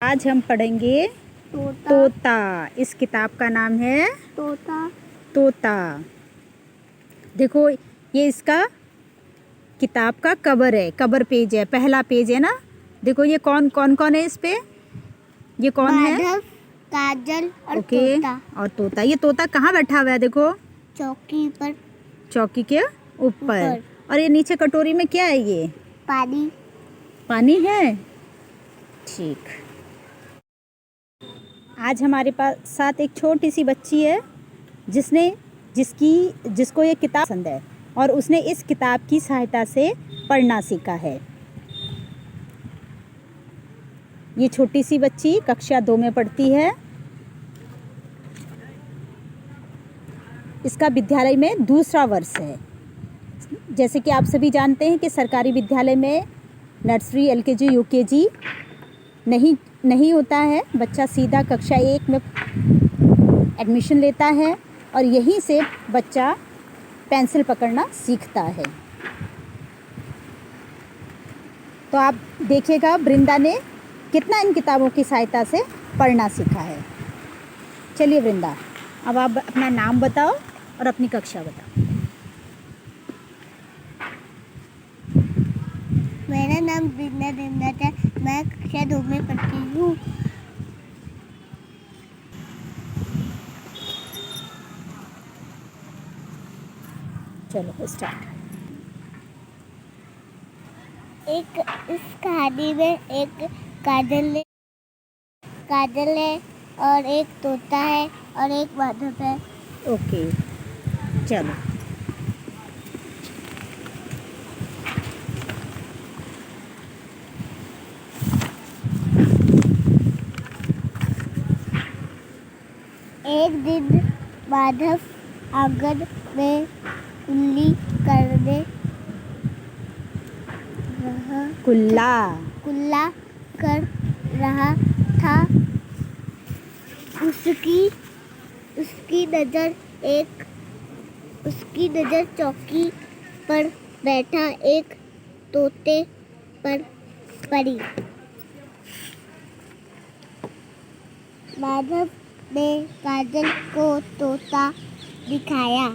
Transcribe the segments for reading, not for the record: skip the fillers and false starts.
आज हम पढ़ेंगे तोता तोता। इस किताब का नाम है तोता तोता। देखो, ये इसका किताब का कवर है, कवर पेज है, पहला पेज है ना। देखो ये कौन कौन कौन है इस पे। ये कौन है? माधव, काजल और ओके, तोता। और तोता। ये तोता कहाँ बैठा हुआ है? देखो, चौकी पर चौकी के ऊपर। ऊपर। और ये नीचे कटोरी में क्या है? ये पानी पानी है। ठीक। आज हमारे पास साथ एक छोटी सी बच्ची है जिसको ये किताब पसंद है और उसने इस किताब की सहायता से पढ़ना सीखा है। ये छोटी सी बच्ची कक्षा 2 में पढ़ती है। इसका विद्यालय में दूसरा वर्ष है। जैसे कि आप सभी जानते हैं कि सरकारी विद्यालय में नर्सरी, एलकेजी, यूकेजी नहीं होता है। बच्चा सीधा कक्षा 1 में एडमिशन लेता है और यहीं से बच्चा पेंसिल पकड़ना सीखता है। तो आप देखिएगा वृंदा ने कितना इन किताबों की सहायता से पढ़ना सीखा है। चलिए वृंदा, अब आप अपना नाम बताओ और अपनी कक्षा बताओ। मेरा नाम वृंदा देवनाथ है। मैं कक्षा 2 में पढ़ती हूँ। चलो स्टार्ट। इस कहानी में एक काजल है और एक तोता है और एक माधव है। ओके, चलो। एक दिन माधव आंगन में कुल्ला कर रहा था। उसकी नजर चौकी पर बैठा एक तोते पर पड़ी। माधव ने काजल को तोता दिखाया।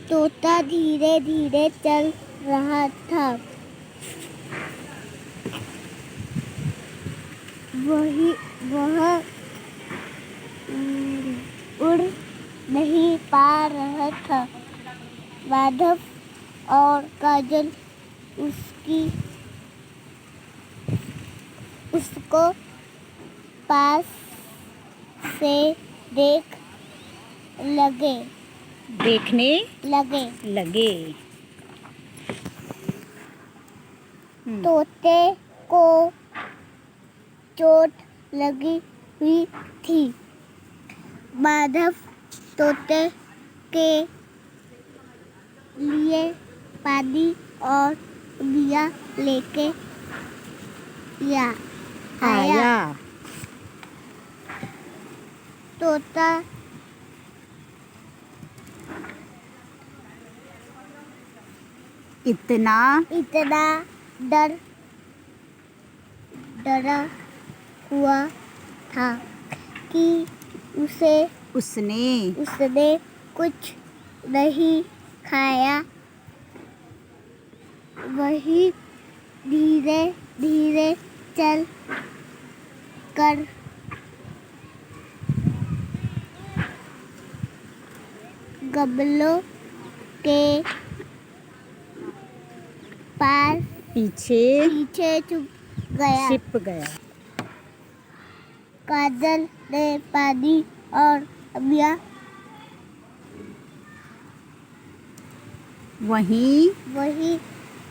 तोता धीरे धीरे चल रहा था। वह उड़ नहीं पा रहा था। माधव और काजल उसको पास से देखने लगे। तोते को चोट लगी हुई थी। माधव तोते के लिए पानी और दिया लेके आया। तोता इतना डरा हुआ था कि उसने कुछ नहीं खाया। वही धीरे धीरे चल कर गमलों के पास पीछे छिप गया। काजल ने पानी और अमिया वही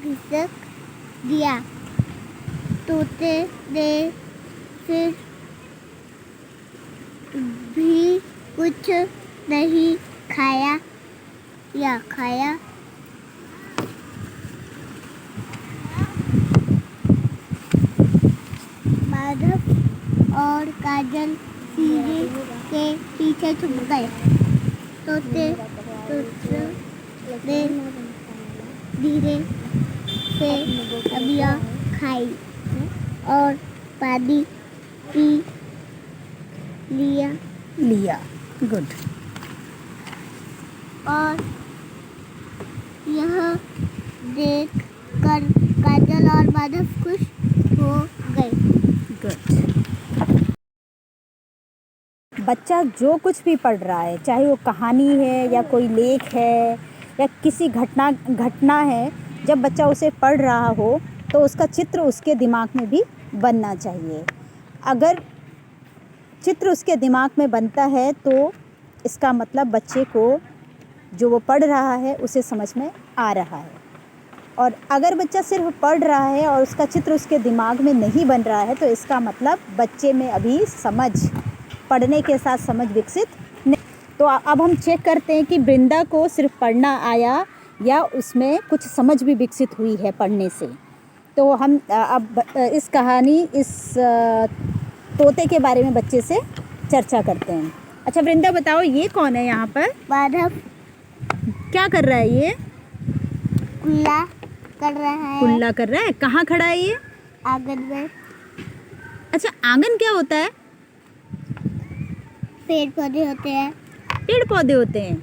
घिसक दिया। तोते ने फिर भी कुछ नहीं खाया। माधव और काजल सीढ़ी के पीछे छुप गए। तोते ने धीरे से अमिया खाई और पानी पी लिया लिया। गुड। और यह देख कर काजल और माधव खुश हो गए। गुड। बच्चा जो कुछ भी पढ़ रहा है, चाहे वो कहानी है या कोई लेख है या किसी घटना है, जब बच्चा उसे पढ़ रहा हो तो उसका चित्र उसके दिमाग में भी बनना चाहिए। अगर चित्र उसके दिमाग में बनता है तो इसका मतलब बच्चे को जो वो पढ़ रहा है उसे समझ में आ रहा है। और अगर बच्चा सिर्फ पढ़ रहा है और उसका चित्र उसके दिमाग में नहीं बन रहा है तो इसका मतलब बच्चे में अभी समझ, पढ़ने के साथ समझ विकसित नहीं। तो अब हम चेक करते हैं कि वृंदा को सिर्फ पढ़ना आया या उसमें कुछ समझ भी विकसित हुई है पढ़ने से। तो हम अब इस कहानी, इस तोते के बारे में बच्चे से चर्चा करते हैं। अच्छा वृंदा बताओ, ये कौन है यहाँ पर? माधव क्या कर रहा है ये? कुल्ला कर रहा है। कुल्ला कर रहा है। कहाँ खड़ा है ये? आंगन में। अच्छा, आंगन क्या होता है? पेड़ पौधे होते हैं। पेड़ पौधे होते हैं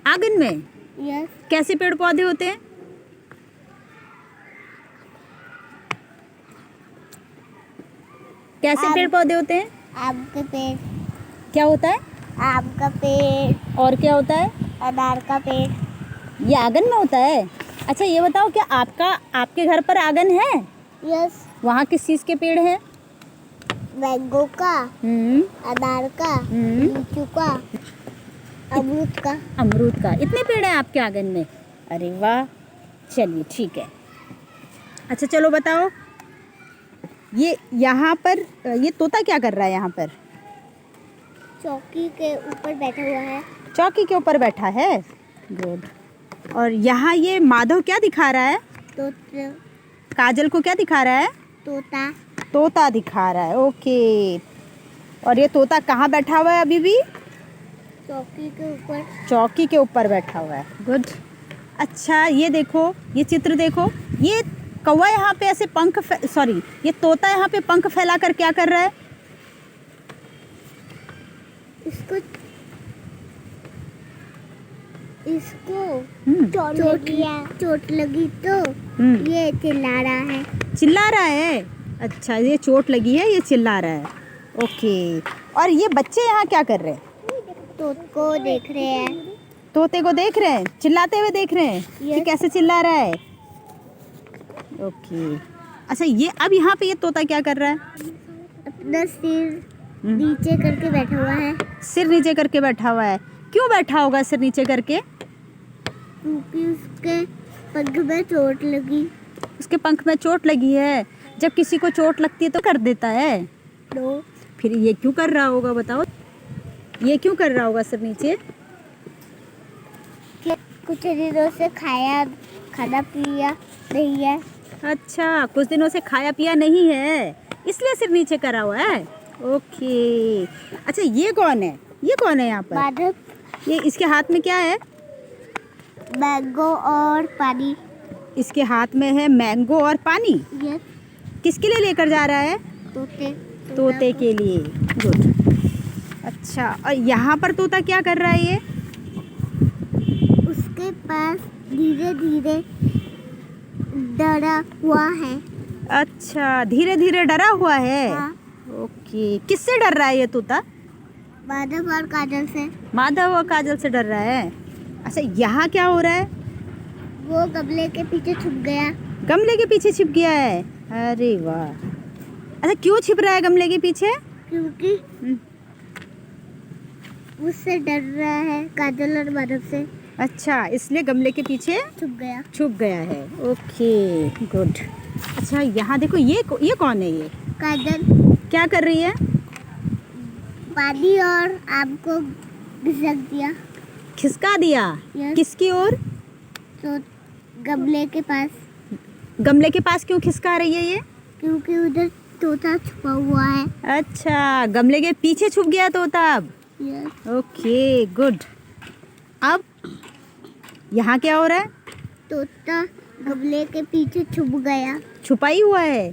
आंगन में? यस। कैसे पेड़ पौधे होते हैं? कैसे पेड़ पौधे होते हैं? आम का पेड़। क्या होता है? आम का पेड़। और क्या होता है? अनार का पेड़। ये आंगन में होता है। अच्छा ये बताओ, क्या आपके घर पर आंगन है? यस। वहाँ किस चीज़ के पेड़ हैं? मैंगो का, अनार का, लीचू का, अमरूद का। अमरूद का। इतने पेड़ हैं आपके आंगन में? अरे वाह, चलिए ठीक है। अच्छा चलो बताओ, ये यहाँ पर ये तोता क्या कर रहा है यहाँ पर? चौकी के ऊपर बैठा हुआ है। चौकी के ऊपर बैठा है। गुड। और यहाँ ये माधव क्या दिखा रहा है? काजल को क्या दिखा रहा है? तोता। तोता दिखा रहा है। ओके। और ये तोता कहाँ बैठा हुआ है अभी भी? चौकी के ऊपर। चौकी के ऊपर बैठा हुआ है। गुड। अच्छा ये देखो, ये चित्र देखो, ये कौवा यहाँ पे ऐसे ये तोता यहाँ पे पंख फैलाकर क्या कर रहा है? इसको चोट लगी तो ये चिल्ला रहा है। चिल्ला रहा है। अच्छा, ये चोट लगी है, ये चिल्ला रहा है। ओके। और ये बच्चे यहाँ क्या कर रहे हैं? तोते को देख रहे हैं। तोते को देख रहे हैं, चिल्लाते हुए देख रहे हैं कि कैसे चिल्ला रहा है। ओके। अच्छा ये अब यहाँ पे ये तोता क्या कर रहा है? अपना सिर नीचे करके बैठा हुआ है। सिर नीचे करके बैठा हुआ है। क्यों बैठा होगा सिर नीचे करके? क्योंकि उसके पंख में चोट लगी। उसके पंख में चोट लगी है। जब किसी को चोट लगती है तो कर देता है। तो फिर ये क्यों कर रहा होगा बताओ? ये क्यों कर रहा होगा सिर नीचे? कुछ दिनों से खाना पिया नहीं है। अच्छा, कुछ दिनों से खाया पिया नहीं है, इसलिए सिर नीचे करा हुआ है। ओके। अच्छा ये कौन है? ये कौन है यहाँ पर? माधव। ये इसके हाथ में क्या है? मैंगो और पानी। इसके हाथ में है मैंगो और पानी। यस। किसके लिए लेकर जा रहा है? तोते के लिए। गुड। अच्छा, और यहाँ पर तोता क्या कर रहा है? ये उसके पास धीरे धीरे डरा हुआ है। अच्छा, धीरे धीरे डरा हुआ है। हाँ। ओके। किससे डर रहा है ये तोता? माधव और काजल से। माधव और काजल से डर रहा है। अच्छा यहाँ क्या हो रहा है? वो गमले के पीछे छुप गया। गमले के पीछे छिप गया है। अरे वाह। अच्छा क्यों छिप रहा है गमले के पीछे? क्योंकि उससे डर रहा है, काजल और माधव से। अच्छा, इसलिए गमले के पीछे छुप गया है। Okay good. अच्छा यहाँ देखो, ये कौन है? ये काजल क्या कर रही है? पानी और आम को घिसक दिया। खिसका दिया? Yes. किसकी ओर? तो गमले के पास। गमले के पास क्यों खिसका रही है ये? क्योंकि उधर तोता छुपा हुआ है। अच्छा, गमले के पीछे छुप गया तोता अब। Yes. Okay good. अब यहाँ क्या हो रहा है? तोता गमले के पीछे छुप गया। छुपा ही हुआ है।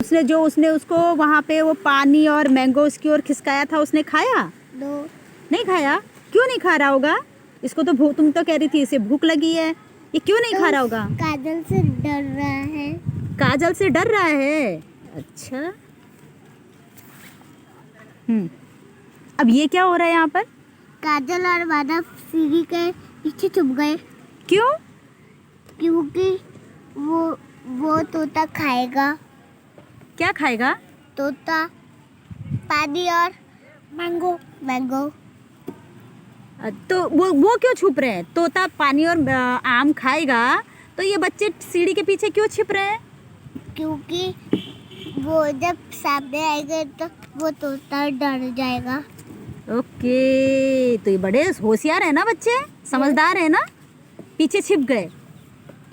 उसने उसको वहाँ पे वो पानी और मैंगो उसकी ओर खिसकाया था, उसने खाया? नो नहीं खाया? क्यों नहीं खा रहा होगा? इसको तो भूख, तुम तो कह रही थी इसे भूख लगी है, ये क्यों नहीं खा रहा होगा? काजल से डर रहा है। काजल से डर रहा है? अच्छा। अब ये क्या हो रहा है यहाँ पर? काजल और माधव सीढ़ी के पीछे छुप गए क्यों? क्योंकि वो तोता खाएगा। क्या खाएगा? तोता पानी और मैंगो मैंगो। तो वो क्यों छुप रहे हैं? तोता पानी और आम खाएगा, तो ये बच्चे सीढ़ी के पीछे क्यों छिप रहे हैं? क्योंकि वो जब सामने आएगा तो वो तोता डर जाएगा। ओके, तो ये बड़े होशियार है ना बच्चे, समझदार है ना। पीछे छिप गए,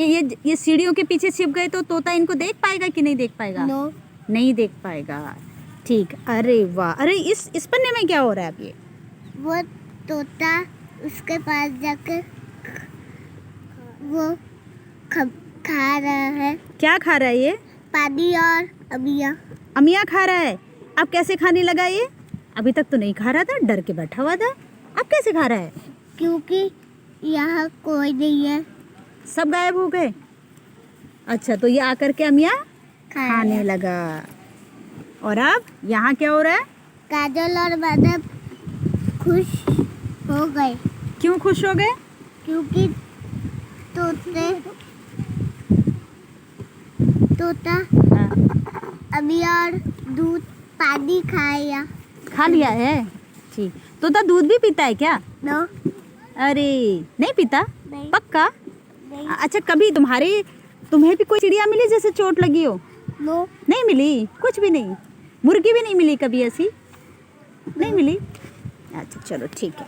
ये सीढ़ियों के पीछे छिप गए, तो तोता इनको देख पाएगा कि नहीं देख पाएगा? नो नहीं देख पाएगा। ठीक, अरे वाह। अरे इस पन्ने में क्या हो रहा है अब? ये वो तोता उसके पास जाकर वो खा रहा है। क्या खा रहा है ये? पानी और अमिया। अमिया खा रहा है। अब कैसे खाने लगा ये? अभी तक तो नहीं खा रहा था, डर के बैठा हुआ था, अब कैसे खा रहा है? क्योंकि यहाँ कोई नहीं है, सब गायब हो गए। अच्छा, तो ये आकर के अमिया खाने खाने लगा। और अब यहाँ क्या हो रहा है? काजल और माधव खुश हो गए क्यों खुश हो गए? क्योंकि तोता हाँ, अमिया और दूध पानी खाया। खा लिया है। ठीक, तोता दूध भी पीता है क्या? नो अरे नहीं पीता? नहीं पक्का? नहीं अच्छा, कभी तुम्हें भी कोई चिड़िया मिली जैसे चोट लगी हो? नो नहीं मिली, कुछ भी नहीं? मुर्गी भी नहीं मिली कभी ऐसी? नहीं मिली? अच्छा चलो ठीक है।